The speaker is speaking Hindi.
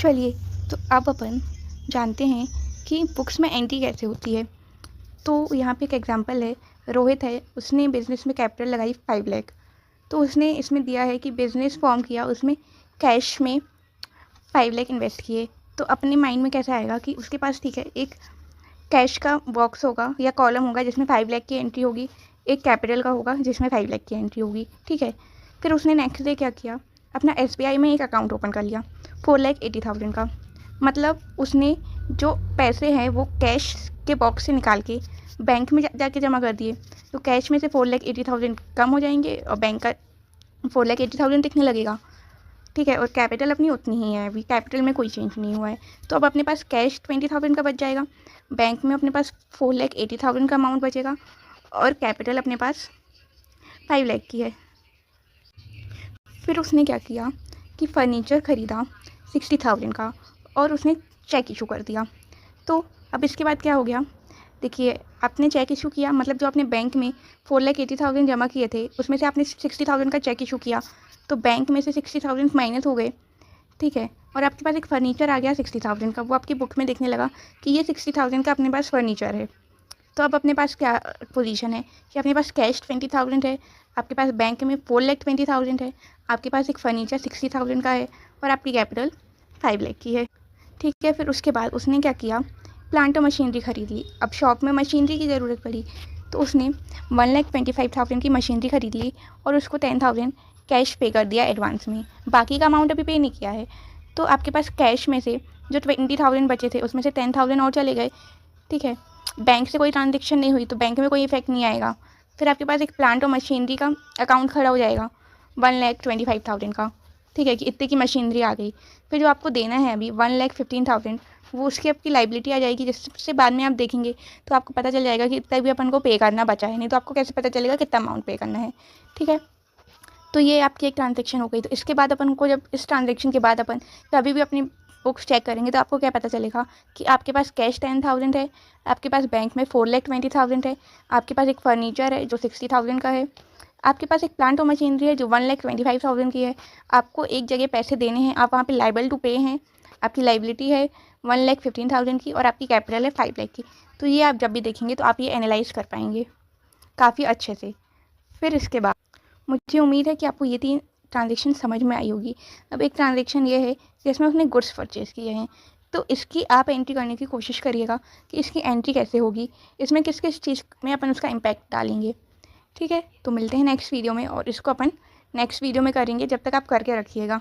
चलिए, तो अब अपन जानते हैं कि बुक्स में एंट्री कैसे होती है। तो यहाँ पे एक एग्जांपल है, रोहित है, उसने बिज़नेस में कैपिटल लगाई 5 लाख। तो उसने इसमें दिया है कि बिज़नेस फॉर्म किया, उसमें कैश में 5 लाख इन्वेस्ट किए। तो अपने माइंड में कैसा आएगा कि उसके पास ठीक है, एक कैश का बॉक्स होगा या कॉलम होगा जिसमें 5 लाख की एंट्री होगी, एक कैपिटल का होगा जिसमें 5 लाख की एंट्री होगी, ठीक है। फिर उसने नेक्स्ट डे क्या किया, अपना SBI में एक अकाउंट ओपन कर लिया 4,80,000 का। मतलब उसने जो पैसे हैं वो कैश के बॉक्स से निकाल के बैंक में जाके जमा कर दिए। तो कैश में से 4,80,000 कम हो जाएंगे और बैंक का 4,80,000 दिखने लगेगा, ठीक है। और कैपिटल अपनी उतनी ही है, अभी कैपिटल में कोई चेंज नहीं हुआ है। तो अब अपने पास कैश 20,000 का बच जाएगा, बैंक में अपने पास 4,80,000 का अमाउंट बचेगा और कैपिटल अपने पास 5 लाख की है। फिर उसने क्या किया कि फ़र्नीचर ख़रीदा 60,000 का और उसने चेक इशू कर दिया। तो अब इसके बाद क्या हो गया, देखिए, आपने चेक इशू किया, मतलब जो आपने बैंक में 4,80,000 जमा किए थे उसमें से आपने 60,000 का चेक इशू किया, तो बैंक में से 60,000 माइनस हो गए, ठीक है। और आपके पास एक फ़र्नीचर आ गया 60,000 का, वो आपकी बुक में दिखने लगा कि ये 60,000 का अपने पास फ़र्नीचर है। तो अब अपने पास क्या पोजीशन है कि अपने पास कैश 20,000 है, आपके पास बैंक में 4,20,000 है, आपके पास एक फ़र्नीचर 60,000 का है और आपकी कैपिटल 5 लाख की है, ठीक है। फिर उसके बाद उसने क्या किया, प्लांट और मशीनरी ख़रीद ली। अब शॉप में मशीनरी की ज़रूरत पड़ी तो उसने 1,25,000 की मशीनरी ख़रीद ली और उसको 10,000 कैश पे कर दिया एडवांस में। बाकी का अमाउंट अभी पे नहीं किया है। तो आपके पास कैश में से जो 20,000 बचे थे उसमें से 10,000 और चले गए, ठीक है। बैंक से कोई ट्रांजेक्शन नहीं हुई तो बैंक में कोई इफेक्ट नहीं आएगा। फिर आपके पास एक प्लांट और मशीनरी का अकाउंट खड़ा हो जाएगा 1,25,000 का, ठीक है, कि इतने की मशीनरी आ गई। फिर जो आपको देना है अभी 1,15,000, वो उसकी आपकी लाइबिलिटी आ जाएगी, जिससे बाद में आप देखेंगे तो आपको पता चल जाएगा कि इतना भी अपन को पे करना बचा है। नहीं तो आपको कैसे पता चलेगा कितना अमाउंट पे करना है, ठीक है। तो ये आपकी एक ट्रांजेक्शन हो गई। तो इसके बाद अपन को, जब इस ट्रांजेक्शन के बाद अपन कभी भी अपनी बुक्स चेक करेंगे तो आपको क्या पता चलेगा कि आपके पास कैश 10,000 है, आपके पास बैंक में 4,20,000 है, आपके पास एक फ़र्नीचर है जो 60,000 का है, आपके पास एक प्लांट और मशीनरी है जो 1,25,000 की है। आपको एक जगह पैसे देने हैं, आप वहाँ पे लाइबल टू पे हैं, आपकी लाइबिलिटी है 1,15,000 की और आपकी कैपिटल है 5 लाख की। तो ये आप जब भी देखेंगे तो आप ये एनालाइज कर पाएंगे काफ़ी अच्छे से। फिर इसके बाद मुझे उम्मीद है कि आपको ये 3 ट्रांजेक्शन समझ में आई होगी। अब एक ट्रांजेक्शन ये है कि इसमें उसने गुड्स परचेज़ किए हैं, तो इसकी आप एंट्री करने की कोशिश करिएगा कि इसकी एंट्री कैसे होगी, इसमें किस किस चीज़ में अपन उसका इम्पैक्ट डालेंगे, ठीक है। तो मिलते हैं नेक्स्ट वीडियो में और इसको अपन नेक्स्ट वीडियो में करेंगे, जब तक आप करके रखिएगा।